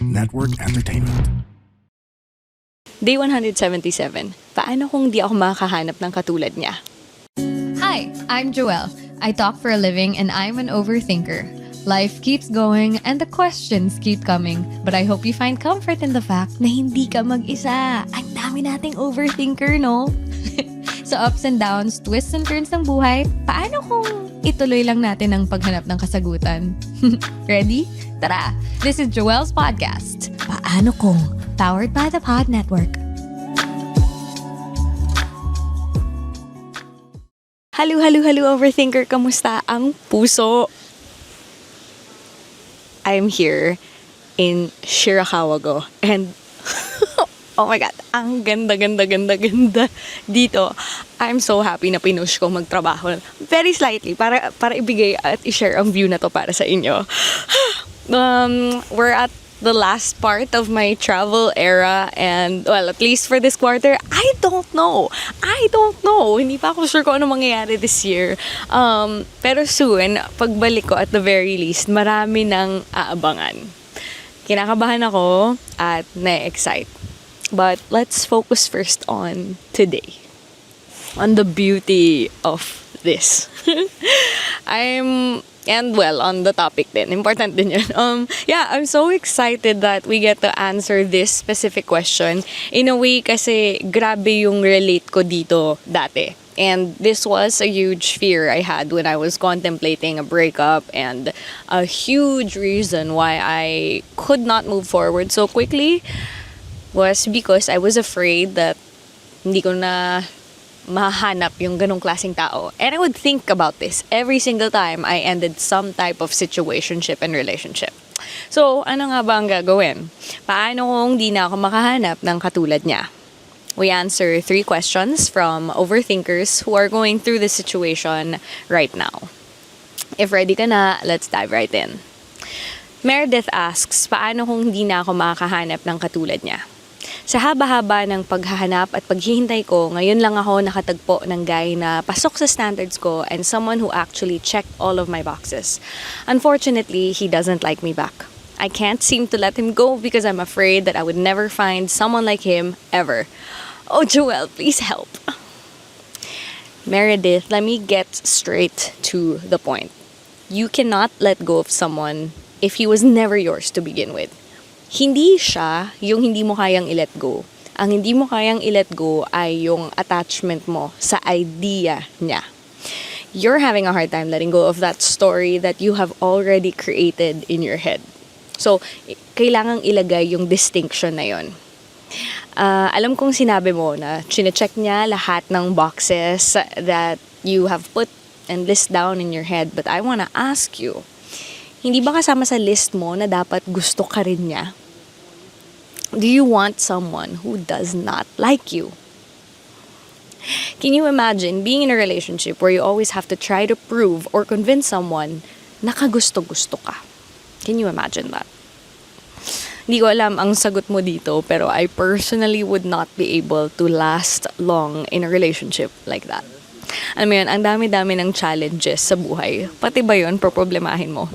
Network Entertainment. Day 177. Paano kung di ako makakahanap ng katulad niya? Hi, I'm Joelle. I talk for a living and I'm an overthinker. Life keeps going and the questions keep coming. But I hope you find comfort in the fact na hindi ka mag-isa. Ang dami nating overthinker, no? Sa ups and downs, twists and turns ng buhay, paano kung ituloy lang natin ang paghanap ng kasagutan? Ready? Tara! This is Joelle's podcast, Paano Kung, powered by the Pod Network. Hello, overthinker. Kamusta ang puso? I'm here in Shirakawago and oh my God, ang ganda dito. I'm so happy na pinush ko magtrabaho. Very slightly, para ibigay at i-share ang view na to para sa inyo. We're at the last part of my travel era and, well, at least for this quarter, I don't know. Hindi pa ako sure kung ano mangyayari this year. Pero soon, pagbalik ko at the very least, marami nang aabangan. Kinakabahan ako at na-excite. But let's focus first on today. On the beauty of this. On the topic din. Important din yun. I'm so excited that we get to answer this specific question. In a way, kasi grabe yung relate ko dito dati. And this was a huge fear I had when I was contemplating a breakup, and a huge reason why I could not move forward so quickly was because I was afraid that hindi ko na mahanap yung ganong klaseng tao. And I would think about this every single time I ended some type of situationship and relationship. So, ano nga ba ang gagawin? Paano kung di na ako makahanap ng katulad niya? We answer 3 questions from overthinkers who are going through this situation right now. If ready ka na, let's dive right in. Meredith asks, paano kung di na ako makakahanap ng katulad niya? Sa haba-haba ng paghahanap at paghihintay ko, ngayon lang ako nakatagpo ng guy na pasok sa standards ko and someone who actually checked all of my boxes. Unfortunately, he doesn't like me back. I can't seem to let him go because I'm afraid that I would never find someone like him ever. Oh, Joelle, please help. Meredith, let me get straight to the point. You cannot let go of someone if he was never yours to begin with. Hindi siya yung hindi mo kayang i-let go. Ang hindi mo kayang i-let go ay yung attachment mo sa idea niya. You're having a hard time letting go of that story that you have already created in your head. So, kailangang ilagay yung distinction na yon. Alam kong sinabi mo na chine-check niya lahat ng boxes that you have put and list down in your head. But I wanna ask you, hindi ba kasama sa list mo na dapat gusto ka rin niya? Do you want someone who does not like you? Can you imagine being in a relationship where you always have to try to prove or convince someone na kagusto-gusto ka? Can you imagine that? Hindi ko alam ang sagot mo dito, pero I personally would not be able to last long in a relationship like that. Alam mo yun, ang dami-dami ng challenges sa buhay. Pati ba yun, problemahin mo?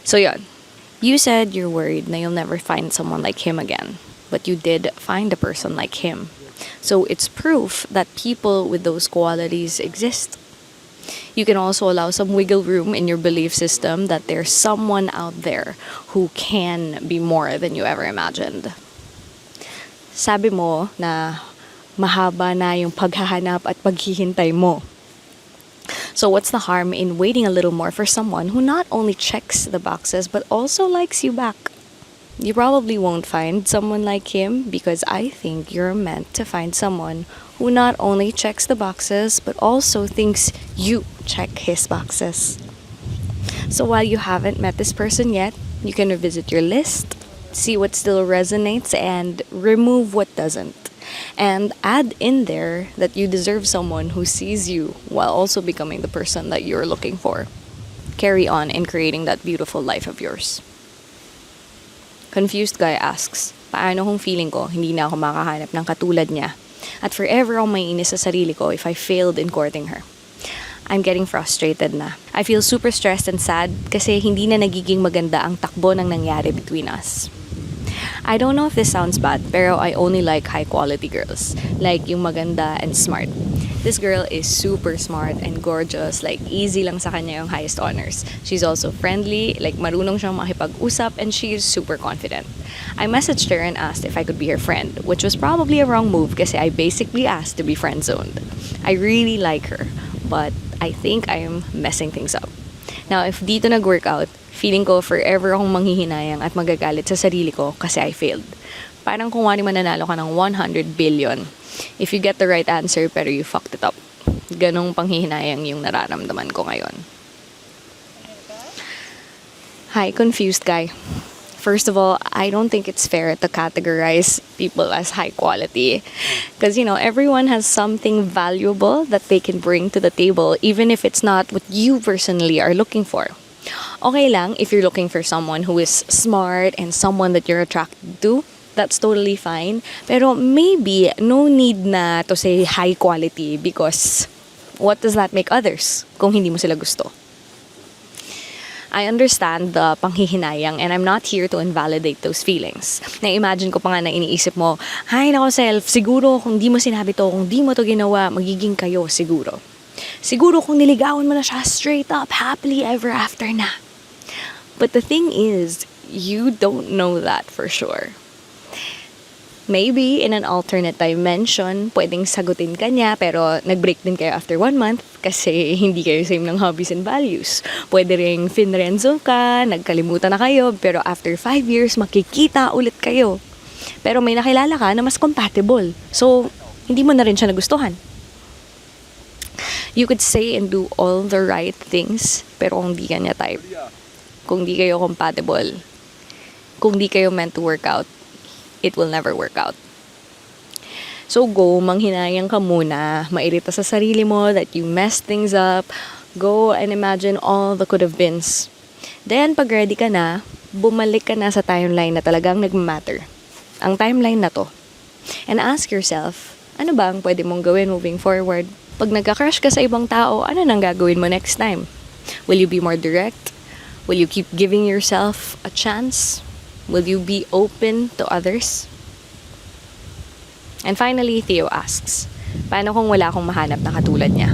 So yun, you said you're worried na you'll never find someone like him again. But you did find a person like him. So it's proof that people with those qualities exist. You can also allow some wiggle room in your belief system that there's someone out there who can be more than you ever imagined. Sabi mo na mahaba na yung paghahanap at paghihintay mo. So what's the harm in waiting a little more for someone who not only checks the boxes but also likes you back? You probably won't find someone like him because I think you're meant to find someone who not only checks the boxes but also thinks you check his boxes. So while you haven't met this person yet, you can revisit your list, see what still resonates and remove what doesn't. And add in there that you deserve someone who sees you while also becoming the person that you're looking for. Carry on in creating that beautiful life of yours. Confused guy asks, paano kung feeling ko hindi na ako makahanap ng katulad niya? At forever akong maiinis sa sarili ko if I failed in courting her. I'm getting frustrated na. I feel super stressed and sad kasi hindi na nagiging maganda ang takbo ng nangyari between us. I don't know if this sounds bad, pero I only like high quality girls. Like yung maganda and smart. This girl is super smart and gorgeous, like easy lang sa kanya yung highest honors. She's also friendly, like marunong siyang makipag-usap, and she is super confident. I messaged her and asked if I could be her friend, which was probably a wrong move kasi I basically asked to be friend-zoned. I really like her, but I think I am messing things up. Now, if dito nag-workout, feeling ko forever akong manghihinayang at magagalit sa sarili ko kasi I failed. Parang kung wari mananalo ka ng 100 billion if you get the right answer pero you fucked it up. Ganong panghihinayang yung nararamdaman ko ngayon. Hi, confused guy. First of all, I don't think it's fair to categorize people as high quality. Because, everyone has something valuable that they can bring to the table, even if it's not what you personally are looking for. Okay lang if you're looking for someone who is smart and someone that you're attracted to. That's totally fine. Pero maybe no need na to say high quality because what does that make others kung hindi mo sila gusto? I understand the panghihinayang and I'm not here to invalidate those feelings. Na-imagine ko pa nga na iniisip mo, hay nako self, siguro kung di mo sinabi to, kung di mo to ginawa, magiging kayo siguro. Siguro kung niligawan mo na siya straight up, happily ever after na. But the thing is, you don't know that for sure. Maybe in an alternate dimension, pwedeng sagutin ka niya pero nag-break din kayo after 1 month kasi hindi kayo same ng hobbies and values. Pwede ring finrenzo ka, nagkalimutan na kayo pero after 5 years makikita ulit kayo. Pero may nakilala ka na mas compatible. So, hindi mo na rin siya nagustuhan. You could say and do all the right things pero kung di ka niya type, kung di kayo compatible, kung di kayo meant to work out, it will never work out. So go, manghinayang ka muna, mairita sa sarili mo that you messed things up, go and imagine all the could have beens. Then, pag ready ka na, bumalik ka na sa timeline na talagang nagmamatter. Ang timeline na to. And ask yourself, ano ba ang pwede mong gawin moving forward? Pag nagka-crush ka sa ibang tao, ano nang gagawin mo next time? Will you be more direct? Will you keep giving yourself a chance? Will you be open to others? And finally, Theo asks, paano kung wala akong mahanap na katulad niya?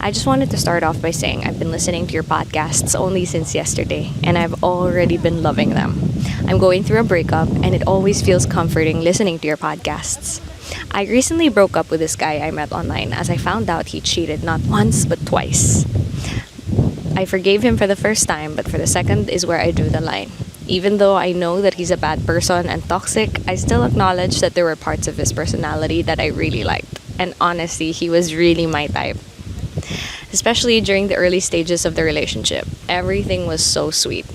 I just wanted to start off by saying I've been listening to your podcasts only since yesterday, and I've already been loving them. I'm going through a breakup, and it always feels comforting listening to your podcasts. I recently broke up with this guy I met online as I found out he cheated not once but twice. I forgave him for the first time, but for the second is where I drew the line. Even though I know that he's a bad person and toxic, I still acknowledge that there were parts of his personality that I really liked. And honestly, he was really my type. Especially during the early stages of the relationship. Everything was so sweet.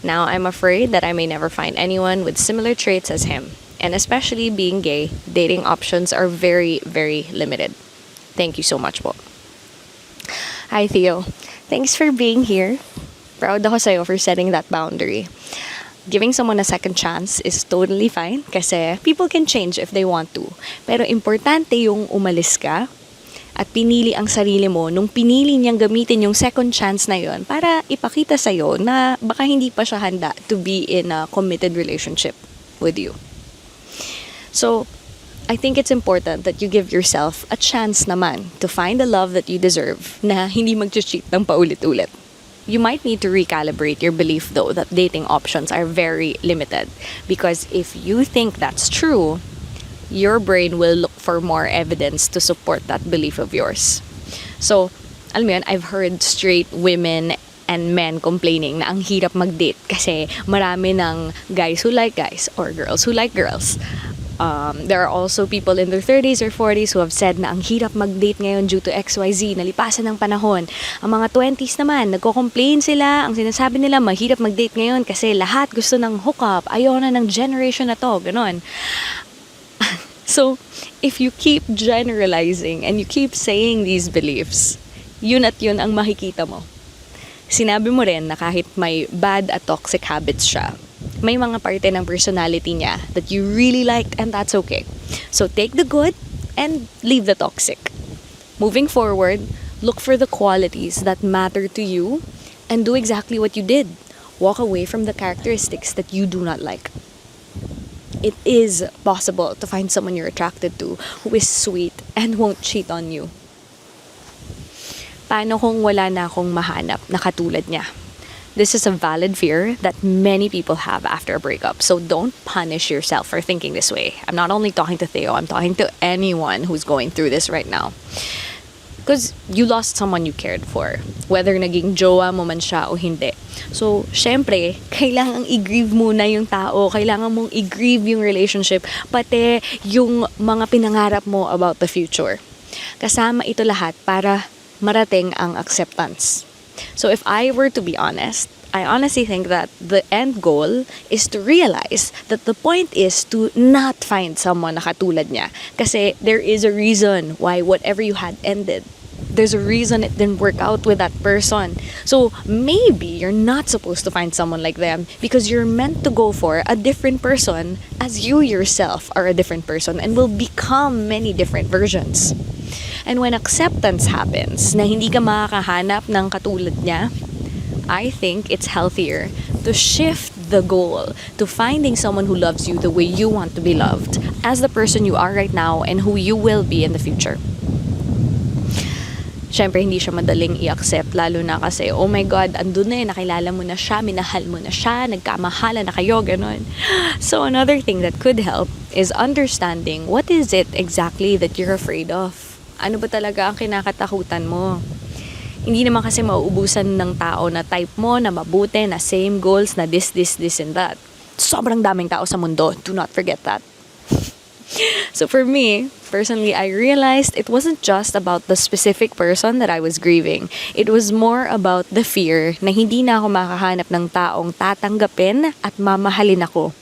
Now I'm afraid that I may never find anyone with similar traits as him. And especially being gay, dating options are very, very limited. Thank you so much po. Hi Theo. Thanks for being here. Proud ako sa'yo for setting that boundary. Giving someone a second chance is totally fine kasi people can change if they want to. Pero importante yung umalis ka at pinili ang sarili mo nung pinili niyang gamitin yung second chance na yon para ipakita sa'yo na baka hindi pa siya handa to be in a committed relationship with you. So, I think it's important that you give yourself a chance naman to find the love that you deserve na hindi mag-cheat ng paulit-ulit. You might need to recalibrate your belief though that dating options are very limited because if you think that's true, your brain will look for more evidence to support that belief of yours. So, alam mo yun, I've heard straight women and men complaining na ang hirap mag-date kasi marami ng guys who like guys or girls who like girls. There are also people in their 30s or 40s who have said na ang hirap mag-date ngayon due to XYZ, nalipasan ng panahon. Ang mga 20s naman, nagko-complain sila, ang sinasabi nila mahirap mag-date ngayon kasi lahat gusto ng hookup, ayaw na ng generation na to, ganon. So, if you keep generalizing and you keep saying these beliefs, yun at yun ang makikita mo. Sinabi mo rin na kahit may bad at toxic habits siya, may mga parte ng personality niya that you really liked and that's okay. So take the good and leave the toxic. Moving forward, Look for the qualities that matter to you and do exactly what you did. Walk away from the characteristics that you do not like. It is possible to find someone you're attracted to who is sweet and won't cheat on you. Paano kung wala na akong mahanap na katulad niya? This is a valid fear that many people have after a breakup. So don't punish yourself for thinking this way. I'm not only talking to Theo, I'm talking to anyone who's going through this right now. Because you lost someone you cared for. Whether naging jowa mo man siya o hindi. So, syempre, kailangang i-grieve muna yung tao. Kailangan mong i-grieve yung relationship. Pati yung mga pinangarap mo about the future. Kasama ito lahat para marating ang acceptance. So if I were to be honest, I honestly think that the end goal is to realize that the point is to not find someone na katulad niya. Kasi there is a reason why whatever you had ended. There's a reason it didn't work out with that person. So maybe you're not supposed to find someone like them because you're meant to go for a different person as you yourself are a different person and will become many different versions. And when acceptance happens, na hindi ka makakahanap ng katulad niya, I think it's healthier to shift the goal to finding someone who loves you the way you want to be loved as the person you are right now and who you will be in the future. Siyempre, hindi siya madaling i-accept, lalo na kasi, oh my God, andun na nakilala mo na siya, minahal mo na siya, nagkamahala na kayo, ganun. So another thing that could help is understanding what is it exactly that you're afraid of. Ano ba talaga ang kinakatakutan mo? Hindi naman kasi mauubusan ng tao na type mo, na mabuti, na same goals, na this, and that. Sobrang daming tao sa mundo. Do not forget that. So for me, personally, I realized it wasn't just about the specific person that I was grieving. It was more about the fear na hindi na ako makahanap ng taong tatanggapin at mamahalin ako.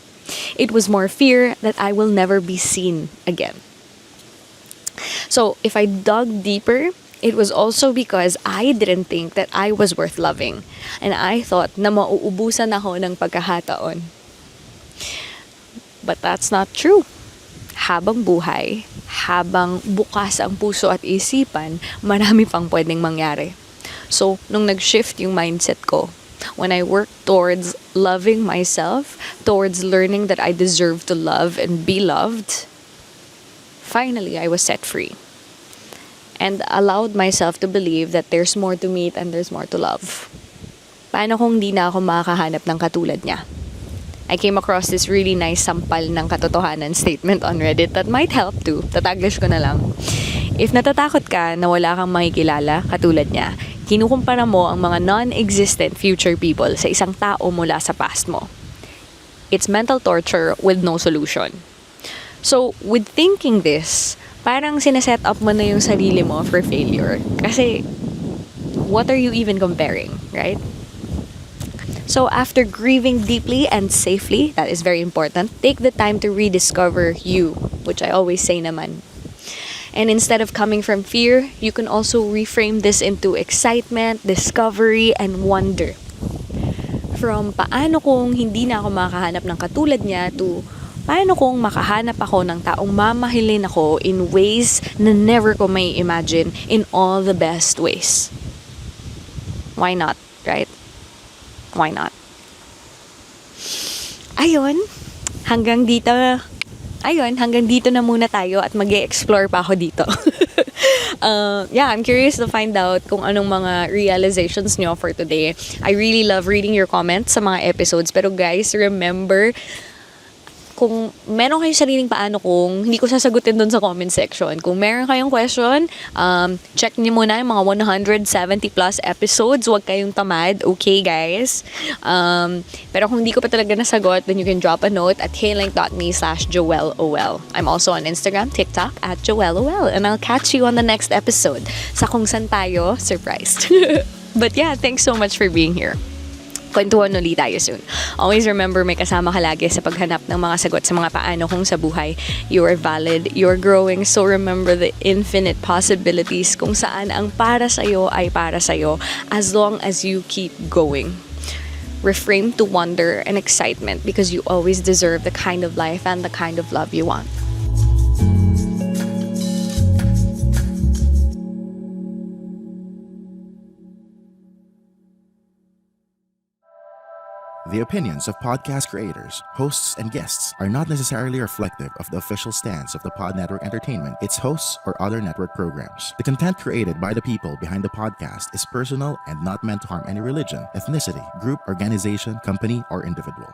It was more fear that I will never be seen again. So, if I dug deeper, it was also because I didn't think that I was worth loving. And I thought na mauubusan ako ng pagkakataon. But that's not true. Habang buhay, habang bukas ang puso at isipan, marami pang pwedeng mangyari. So, nung nag-shift yung mindset ko, when I worked towards loving myself, towards learning that I deserve to love and be loved, finally, I was set free. And allowed myself to believe that there's more to meet and there's more to love. Paano kung di na ako makakahanap ng katulad niya? I came across this really nice sampal ng katotohanan statement on Reddit that might help too. Tataglish ko na lang. If natatakot ka na wala kang makikilala katulad niya, kinukumpara mo ang mga non-existent future people sa isang tao mula sa past mo. It's mental torture with no solution. So, with thinking this, parang sineset up mo na yung sarili mo for failure. Kasi, what are you even comparing, right? So, after grieving deeply and safely, that is very important, take the time to rediscover you, which I always say naman. And instead of coming from fear, you can also reframe this into excitement, discovery, and wonder. From paano kung hindi na ako makahanap ng katulad niya to paano kung makahanap ako ng taong mamahalin ako in ways na never ko may imagine in all the best ways. Why not, right? Why not? Hanggang dito na muna tayo at mag-e-explore pa ako dito. I'm curious to find out kung anong mga realizations nyo for today. I really love reading your comments sa mga episodes. Pero guys, remember, kung meron kayong sariling paano kung, hindi ko sasagutin dun sa comment section. Kung meron kayong question, check niyo muna yung mga 170 plus episodes. Huwag kayong tamad. Okay, guys? Pero kung hindi ko pa talaga nasagot, then you can drop a note at heylink.me/JoelOL. I'm also on Instagram, TikTok at JoelOL. And I'll catch you on the next episode sa kung saan tayo surprised. But yeah, thanks so much for being here. Kwentuhan ulit tayo soon. Always remember, may kasama ka lagi sa paghanap ng mga sagot sa mga paano kung sa buhay. You are valid, you are growing, so remember the infinite possibilities kung saan ang para sa'yo ay para sa'yo as long as you keep going. Reframe to wonder and excitement because you always deserve the kind of life and the kind of love you want. The opinions of podcast creators, hosts, and guests are not necessarily reflective of the official stance of the Pod Network Entertainment, its hosts, or other network programs. The content created by the people behind the podcast is personal and not meant to harm any religion, ethnicity, group, organization, company, or individual.